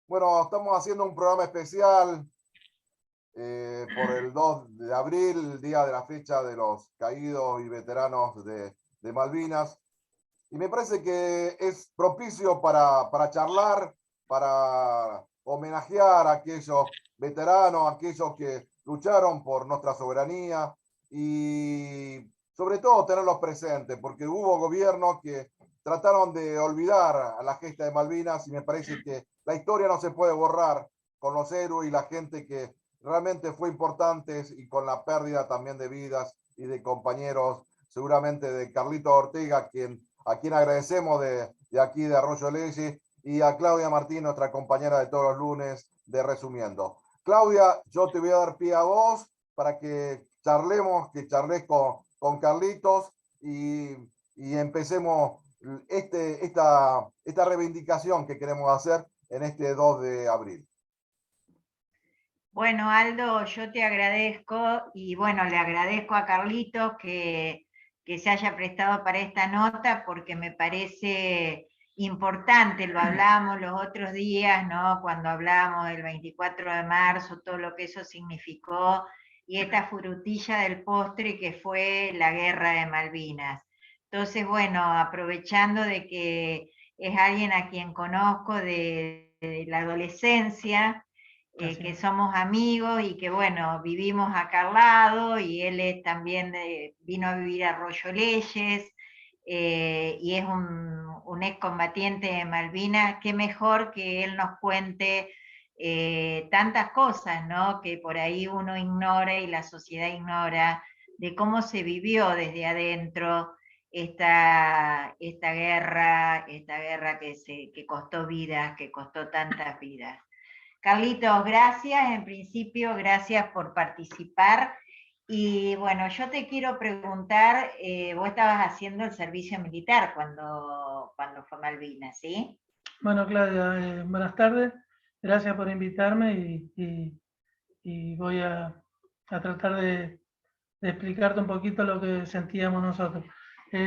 Bueno, estamos haciendo un programa especial por el 2 de abril, el día de la fecha de los caídos y veteranos de Malvinas. Y me parece que es propicio para charlar, para homenajear a aquellos veteranos, aquellos que lucharon por nuestra soberanía y sobre todo tenerlos presentes, porque hubo gobiernos que trataron de olvidar a la gesta de Malvinas y me parece que la historia no se puede borrar con los héroes y la gente que realmente fue importante y con la pérdida también de vidas y de compañeros, seguramente de Carlito Ortega, a quien agradecemos de aquí de Arroyo Leyes, y a Claudia Martín, nuestra compañera de todos los lunes de Resumiendo. Claudia, yo te voy a dar pie a vos para que charlemos, que charles con Carlitos y empecemos esta reivindicación que queremos hacer en este 2 de abril. Bueno, Aldo, yo te agradezco y bueno, le agradezco a Carlitos que se haya prestado para esta nota porque me parece importante, lo hablamos los otros días, ¿no? Cuando hablamos del 24 de marzo, todo lo que eso significó y esta frutilla del postre que fue la guerra de Malvinas. Entonces, bueno, aprovechando de que es alguien a quien conozco de la adolescencia, que somos amigos y que bueno, vivimos acá al lado y él también vino a vivir a Arroyo Leyes y es un excombatiente de Malvinas. Qué mejor que él nos cuente tantas cosas, ¿no? Que por ahí uno ignora y la sociedad ignora de cómo se vivió desde adentro esta guerra que costó vidas, que costó tantas vidas. Carlitos, gracias. En principio, gracias por participar. Y bueno, yo te quiero preguntar, vos estabas haciendo el servicio militar cuando fue Malvinas, ¿sí? Bueno, Claudia, buenas tardes. Gracias por invitarme y voy a tratar de explicarte un poquito lo que sentíamos nosotros.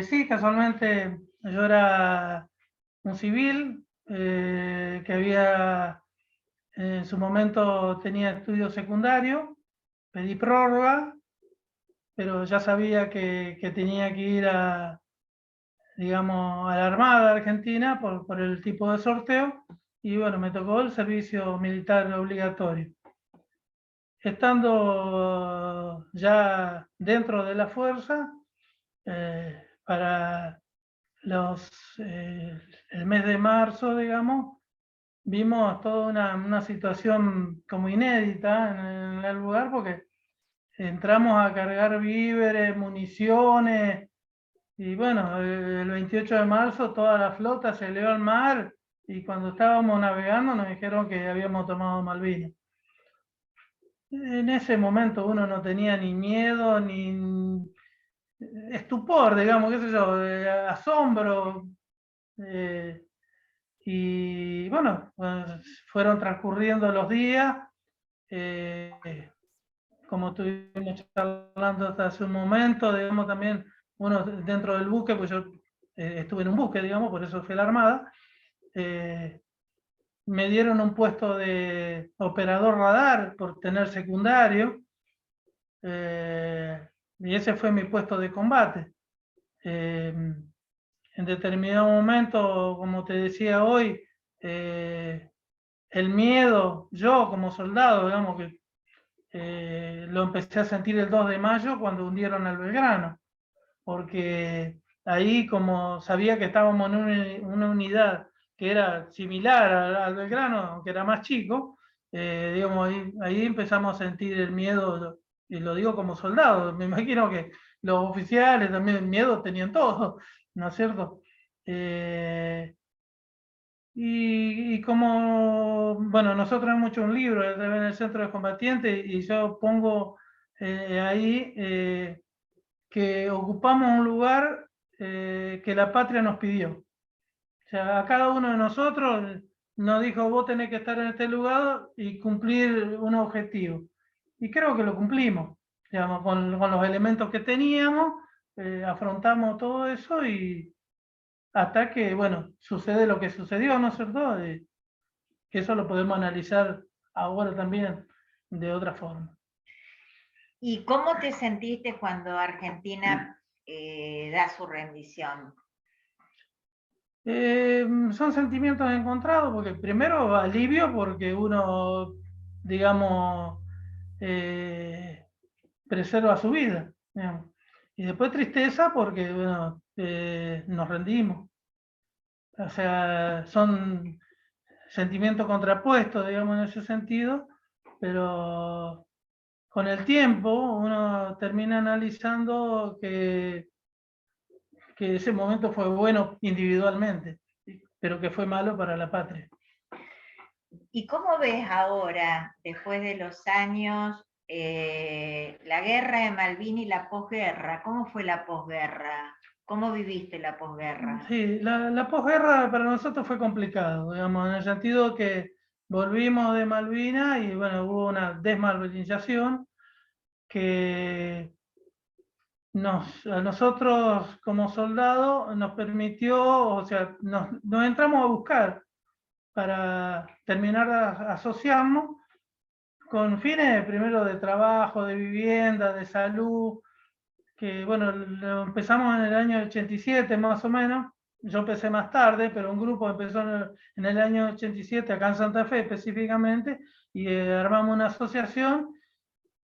Sí, casualmente yo era un civil que había en su momento tenía estudios secundarios, pedí prórroga, pero ya sabía que tenía que ir digamos, a la Armada Argentina por el tipo de sorteo, y bueno, me tocó el servicio militar obligatorio. Estando ya dentro de la fuerza, para el mes de marzo, digamos, vimos toda una situación como inédita en el lugar, porque entramos a cargar víveres, municiones, y bueno, el 28 de marzo toda la flota se elevó al mar y cuando estábamos navegando nos dijeron que habíamos tomado Malvinas. En ese momento uno no tenía ni miedo, ni estupor, digamos, qué sé yo, asombro. Y bueno, pues fueron transcurriendo los días, como estuvimos hablando hasta hace un momento, digamos, también uno dentro del buque, pues yo estuve en un buque, digamos, por eso fui a la Armada, me dieron un puesto de operador radar por tener secundario, y ese fue mi puesto de combate. En determinado momento, como te decía hoy, el miedo, yo como soldado, digamos que lo empecé a sentir el 2 de mayo cuando hundieron al Belgrano, porque ahí, como sabía que estábamos en una unidad que era similar al Belgrano, aunque era más chico, digamos, ahí empezamos a sentir el miedo, y lo digo como soldado. Me imagino que los oficiales también miedo tenían todos, ¿no es cierto? Y como, bueno, nosotros hemos hecho un libro en el Centro de Combatientes y yo pongo ahí que ocupamos un lugar que la patria nos pidió. O sea, a cada uno de nosotros nos dijo, vos tenés que estar en este lugar y cumplir un objetivo. Y creo que lo cumplimos, digamos, con los elementos que teníamos, afrontamos todo eso y hasta que, bueno, sucede lo que sucedió, ¿no es cierto? que eso lo podemos analizar ahora también de otra forma. ¿Y cómo te sentiste cuando Argentina da su rendición? Son sentimientos encontrados, porque primero alivio, porque uno, digamos, preserva su vida, digamos. Y después tristeza porque, bueno, nos rendimos. O sea, son sentimientos contrapuestos, digamos, en ese sentido, pero con el tiempo uno termina analizando que ese momento fue bueno individualmente, pero que fue malo para la patria. ¿Y cómo ves ahora, después de los años, la guerra de Malvinas y la posguerra? ¿Cómo fue la posguerra? ¿Cómo viviste la posguerra? Sí, la posguerra para nosotros fue complicado, digamos, en el sentido que volvimos de Malvinas y bueno, hubo una desmalvinización que a nosotros como soldados nos permitió, o sea, nos entramos a buscar para terminar de asociarnos con fines primero de trabajo, de vivienda, de salud, que bueno, lo empezamos en el año 87 más o menos. Yo empecé más tarde, pero un grupo empezó en el año 87 acá en Santa Fe específicamente, y armamos una asociación,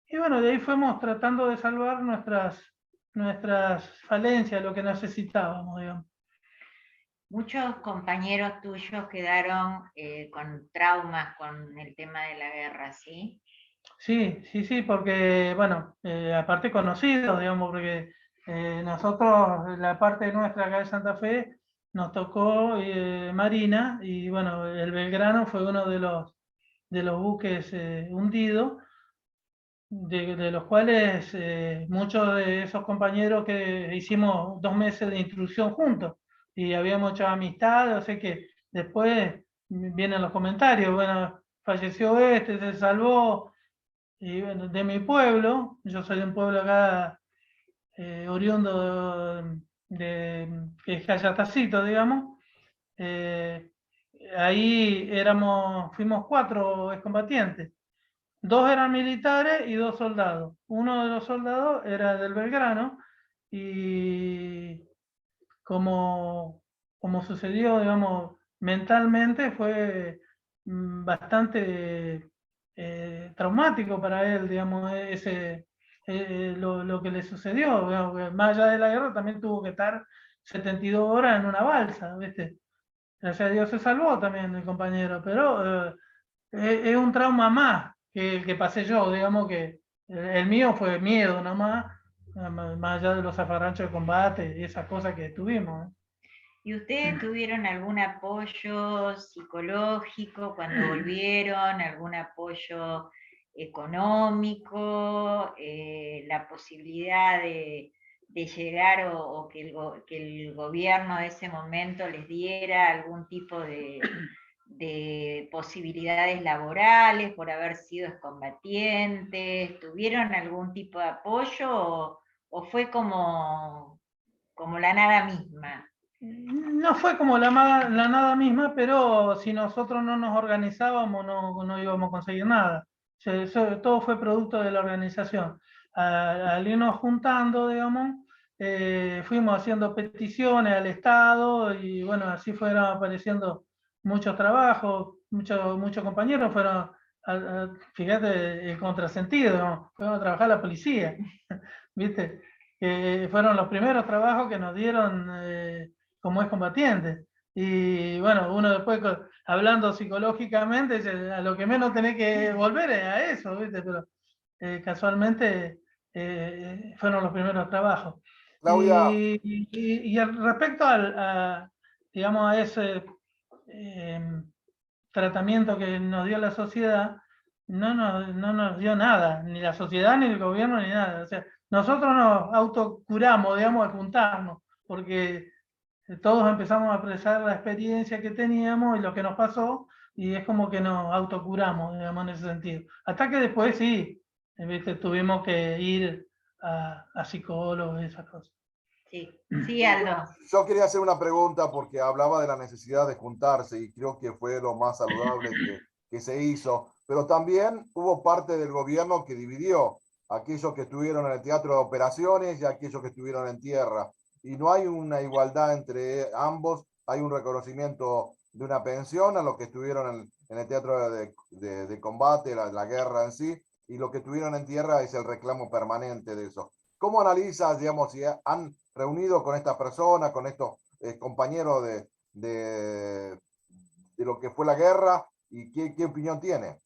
y bueno, de ahí fuimos tratando de salvar nuestras falencias, lo que necesitábamos, digamos. Muchos compañeros tuyos quedaron con traumas con el tema de la guerra, ¿sí? Sí, porque, bueno, aparte conocidos, digamos, porque nosotros, la parte nuestra acá de Santa Fe, nos tocó Marina, y bueno, el Belgrano fue uno de los buques hundidos, de los cuales muchos de esos compañeros que hicimos 2 meses de instrucción juntos, y habíamos hecho amistad, o sea que después vienen los comentarios, bueno, falleció este, se salvó. Y bueno, de mi pueblo, yo soy de un pueblo acá oriundo que es Cayatacito, digamos. Ahí fuimos 4 excombatientes. 2 eran militares y 2 soldados. Uno de los soldados era del Belgrano, y como sucedió, digamos, mentalmente fue bastante traumático para él, digamos, lo que le sucedió. Digamos, más allá de la guerra también tuvo que estar 72 horas en una balsa, ¿viste? Gracias a Dios se salvó también el compañero, pero es un trauma más que el que pasé yo, digamos que el mío fue miedo nomás, más allá de los zafarranchos de combate y esas cosas que tuvimos. ¿Y ustedes tuvieron algún apoyo psicológico cuando volvieron, algún apoyo económico, la posibilidad de llegar o que el gobierno de ese momento les diera algún tipo de posibilidades laborales por haber sido excombatientes? ¿Tuvieron algún tipo de apoyo o fue como la nada misma? No fue como la nada misma, pero si nosotros no nos organizábamos no íbamos a conseguir nada. O sea, todo fue producto de la organización. Al irnos juntando, digamos, fuimos haciendo peticiones al Estado, y bueno, así fueron apareciendo muchos trabajos, muchos compañeros fueron, fíjate el contrasentido, ¿no? Fueron a trabajar a la policía, ¿viste? Fueron los primeros trabajos que nos dieron como excombatientes. Y bueno, uno después hablando psicológicamente, dice, a lo que menos tenés que volver es a eso, ¿viste? Pero casualmente fueron los primeros trabajos. Claudia, Y respecto digamos, a ese tratamiento que nos dio la sociedad, no nos dio nada, ni la sociedad, ni el gobierno, ni nada. O sea, nosotros nos autocuramos, digamos, al juntarnos, porque todos empezamos a apreciar la experiencia que teníamos y lo que nos pasó, y es como que nos autocuramos, digamos, en ese sentido. Hasta que después sí, ¿viste? Tuvimos que ir a psicólogos y esas cosas. Sí, sí, Aldo. Yo quería hacer una pregunta porque hablaba de la necesidad de juntarse y creo que fue lo más saludable que se hizo, pero también hubo parte del gobierno que dividió aquellos que estuvieron en el teatro de operaciones y aquellos que estuvieron en tierra. Y no hay una igualdad entre ambos, hay un reconocimiento de una pensión a los que estuvieron en el teatro de combate, la guerra en sí, y los que estuvieron en tierra es el reclamo permanente de eso. ¿Cómo analizas, digamos, si han reunido con esta persona, con estos compañeros de lo que fue la guerra y qué opinión tiene?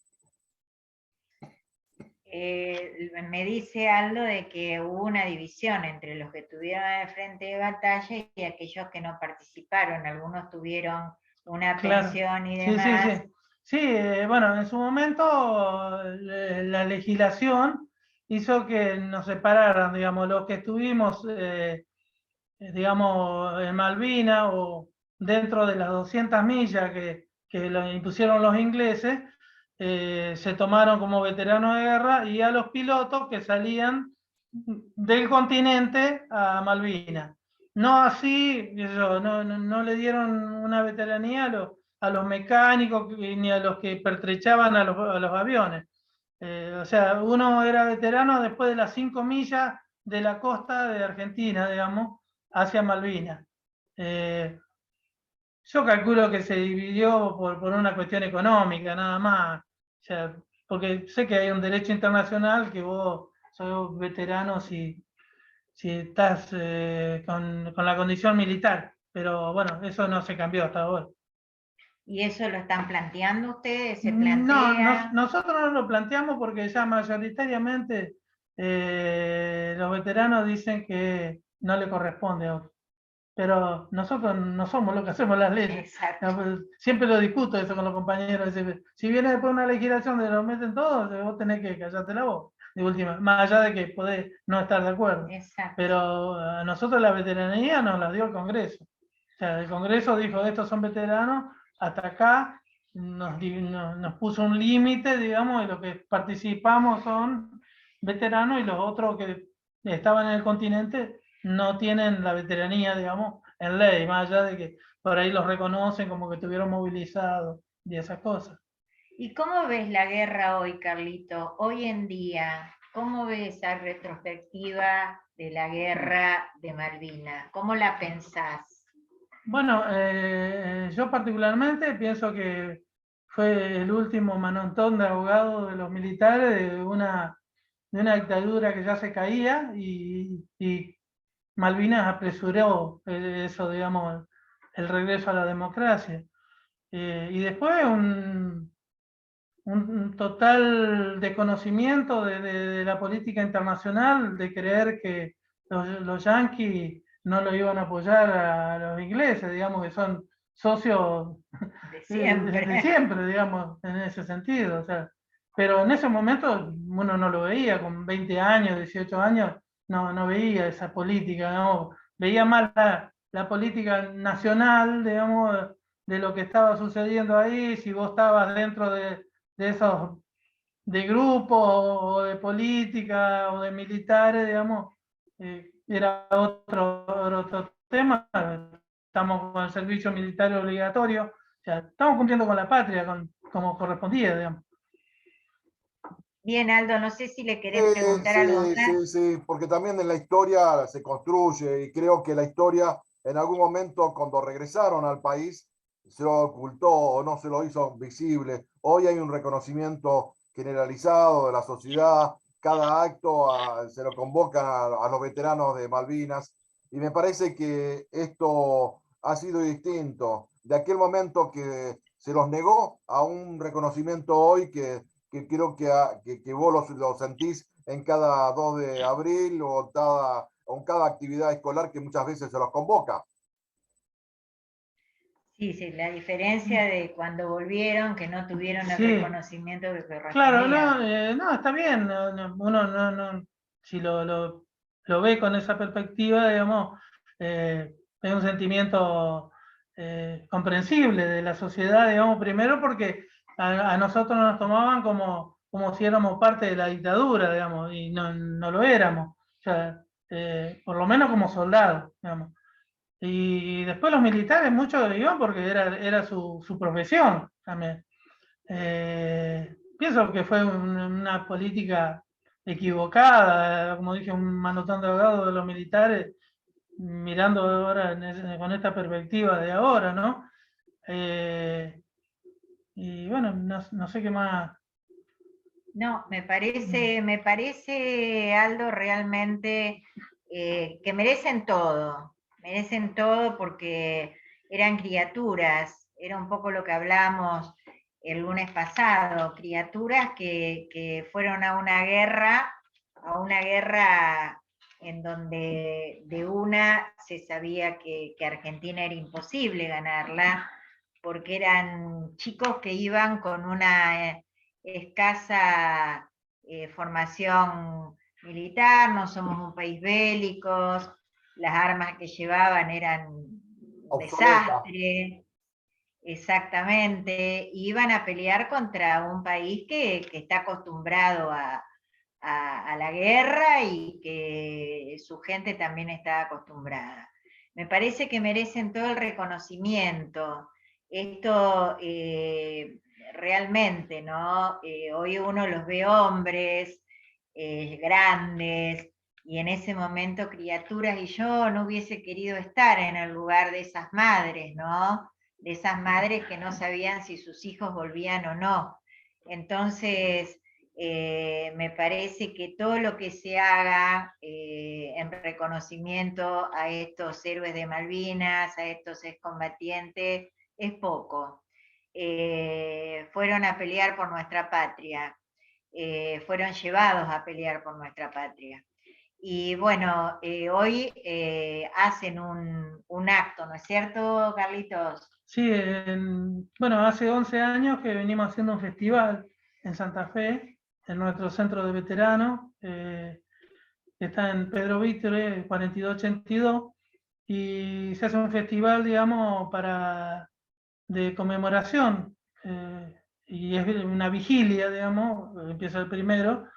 Me dice Aldo de que hubo una división entre los que estuvieron en el frente de batalla y aquellos que no participaron. Algunos tuvieron una Claro. pensión y Sí, demás. sí, sí. Sí, bueno, en su momento la legislación hizo que nos separaran, digamos, los que estuvimos, digamos, en Malvinas o dentro de las 200 millas que lo impusieron los ingleses, se tomaron como veteranos de guerra, y a los pilotos que salían del continente a Malvinas. No así, no le dieron una veteranía a los mecánicos ni a los que pertrechaban a los aviones. O sea, uno era veterano después de las 5 millas de la costa de Argentina, digamos, hacia Malvinas. Yo calculo que se dividió por una cuestión económica, nada más. O sea, porque sé que hay un derecho internacional que vos sos veterano si estás con la condición militar, pero bueno, eso no se cambió hasta ahora. ¿Y eso lo están planteando ustedes? ¿Se No, plantea? nosotros no lo planteamos porque ya mayoritariamente los veteranos dicen que no le corresponde a otros. Pero nosotros no somos los que hacemos las leyes. Exacto. Pues, siempre lo discuto eso con los compañeros. Si viene después una legislación de lo meten todos, vos tenés que callarte la voz, de última, más allá de que podés no estar de acuerdo. Exacto. Pero a nosotros la veteranía nos la dio el Congreso. O sea, el Congreso dijo, estos son veteranos, hasta acá nos puso un límite, digamos, y los que participamos son veteranos y los otros que estaban en el continente no tienen la veteranía, digamos, en ley, más allá de que por ahí los reconocen como que estuvieron movilizados y esas cosas. ¿Y cómo ves la guerra hoy, Carlito? Hoy en día, ¿cómo ves esa retrospectiva de la guerra de Malvinas? ¿Cómo la pensás? Bueno, yo particularmente pienso que fue el último manotón de ahogado de los militares de una dictadura que ya se caía, y Malvinas apresuró eso, digamos, el regreso a la democracia. Y después un total desconocimiento de la política internacional, de creer que los yanquis no lo iban a apoyar a los ingleses, digamos, que son socios De siempre. de siempre, digamos, en ese sentido. O sea, pero en ese momento uno no lo veía, con 20 años, 18 años, no veía esa política, ¿no? Veía más la política nacional, digamos, de lo que estaba sucediendo ahí, si vos estabas dentro de esos, de grupos o de política o de militares, digamos, era otro tema. Estamos con el servicio militar obligatorio, o sea, estamos cumpliendo con la patria, como correspondía, digamos. Bien, Aldo, no sé si le querés preguntar algo más. Sí, porque también en la historia se construye y creo que la historia en algún momento cuando regresaron al país se lo ocultó o no se lo hizo visible. Hoy hay un reconocimiento generalizado de la sociedad, cada acto se lo convocan a los veteranos de Malvinas y me parece que esto ha sido distinto de aquel momento que se los negó a un reconocimiento hoy que creo que vos lo sentís en cada 2 de abril o en cada actividad escolar que muchas veces se los convoca. Sí, sí, la diferencia de cuando volvieron, que no tuvieron el Sí. reconocimiento que correspondía. Claro, no, está bien. Uno si lo ve con esa perspectiva, digamos, es un sentimiento comprensible de la sociedad, digamos, primero porque a nosotros nos tomaban como si éramos parte de la dictadura, digamos, y no lo éramos. O sea, por lo menos como soldados, digamos. Y después los militares, muchos iban porque era su profesión también. Pienso que fue una política equivocada, como dije, un manotón de abogado de los militares, mirando ahora con esta perspectiva de ahora, ¿no? Y bueno, no sé qué más. No, me parece, Aldo, realmente que merecen todo porque eran criaturas, era un poco lo que hablamos el lunes pasado, criaturas que fueron a una guerra en donde de una se sabía que Argentina era imposible ganarla, porque eran chicos que iban con una escasa formación militar, no somos un país bélico, las armas que llevaban eran un Obsoleta. desastre, exactamente, y iban a pelear contra un país que está acostumbrado a la guerra y que su gente también está acostumbrada. Me parece que merecen todo el reconocimiento. Esto realmente, ¿no? Hoy uno los ve hombres grandes y en ese momento criaturas, y yo no hubiese querido estar en el lugar de esas madres, ¿no? De esas madres que no sabían si sus hijos volvían o no. Entonces, me parece que todo lo que se haga en reconocimiento a estos héroes de Malvinas, a estos excombatientes, es poco. Fueron a pelear por nuestra patria, fueron llevados a pelear por nuestra patria. Y bueno, hoy hacen un acto, ¿no es cierto, Carlitos? Sí, bueno, hace 11 años que venimos haciendo un festival en Santa Fe, en nuestro centro de veteranos, que está en Pedro Víctor, 4282, y se hace un festival, digamos, de conmemoración, y es una vigilia, digamos, empieza el primero,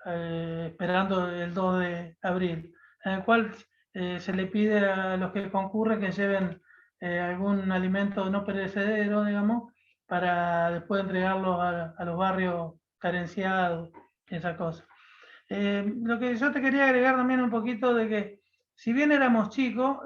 esperando el 2 de abril, en el cual se le pide a los que concurren que lleven algún alimento no perecedero, digamos, para después entregarlo a los barrios carenciados, esa cosa. Lo que yo te quería agregar también un poquito de que, si bien éramos chicos,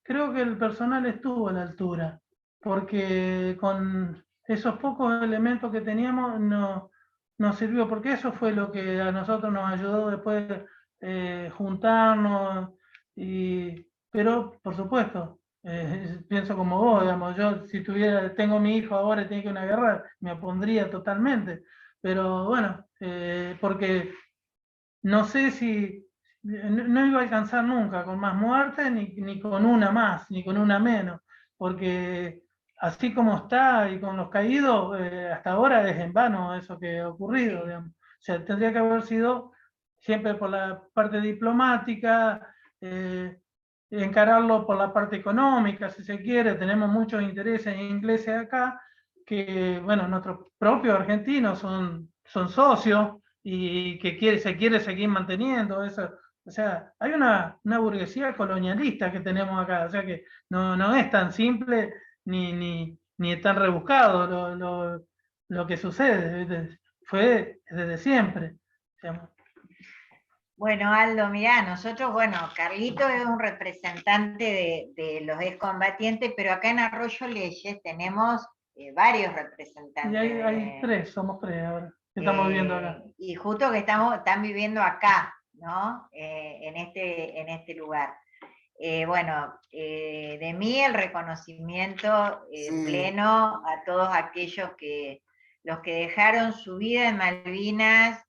creo que el personal estuvo a la altura, porque con esos pocos elementos que teníamos nos sirvió, porque eso fue lo que a nosotros nos ayudó después juntarnos, pero por supuesto, pienso como vos, digamos, yo si tengo mi hijo ahora y tiene que ir a una guerra, me opondría totalmente, pero bueno, porque no sé si no iba a alcanzar nunca con más muertes, ni con una más, ni con una menos, porque así como está y con los caídos, hasta ahora es en vano eso que ha ocurrido, digamos. O sea, tendría que haber sido siempre por la parte diplomática, encararlo por la parte económica, si se quiere. Tenemos muchos intereses ingleses acá, que, bueno, nuestros propios argentinos son socios y que se quiere seguir manteniendo eso. O sea, hay una burguesía colonialista que tenemos acá, o sea que no es tan simple ni tan rebuscado lo que sucede, fue desde siempre. Digamos. Bueno, Aldo, mirá, nosotros, bueno, Carlito es un representante de los excombatientes, pero acá en Arroyo Leyes tenemos varios representantes. Y hay somos tres ahora, que estamos viviendo acá. Y justo que están viviendo acá, ¿no? En este lugar. Bueno, de mí el reconocimiento Sí, pleno a todos aquellos los que dejaron su vida en Malvinas,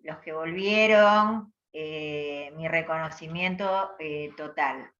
los que volvieron, mi reconocimiento total.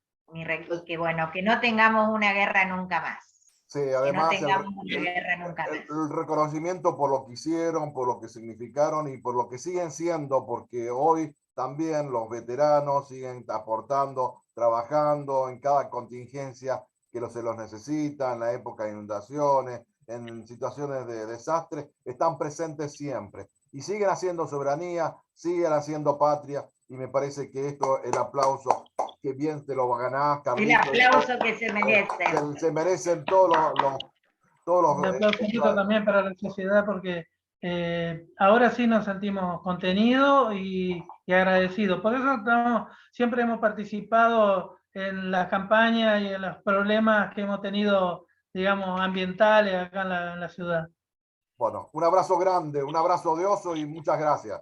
Que bueno, que no tengamos una guerra nunca más. sí, Que no además tengamos una guerra nunca más. el reconocimiento por lo que hicieron, por lo que significaron y por lo que siguen siendo, porque hoy también los veteranos siguen aportando, trabajando en cada contingencia que se los necesita, en la época de inundaciones, en situaciones de desastre, están presentes siempre. y siguen haciendo soberanía, siguen haciendo patria, y me parece que esto, el aplauso, que bien te lo ganás, El Carlitos. aplauso que se merece. Se merecen todos los Un aplauso también para la sociedad porque ahora sí nos sentimos contenidos y agradecidos. Por eso siempre hemos participado en las campañas y en los problemas que hemos tenido, digamos, ambientales acá en la ciudad. Bueno, un abrazo grande, un abrazo de oso y muchas gracias.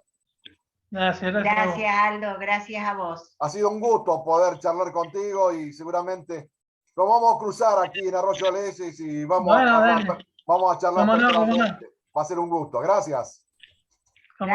Gracias, Gracias, Aldo, gracias a vos. Ha sido un gusto poder charlar contigo y seguramente nos vamos a cruzar aquí en Arroyo Leses y vamos a charlar Vámonos, personalmente. Va a ser un gusto. Gracias.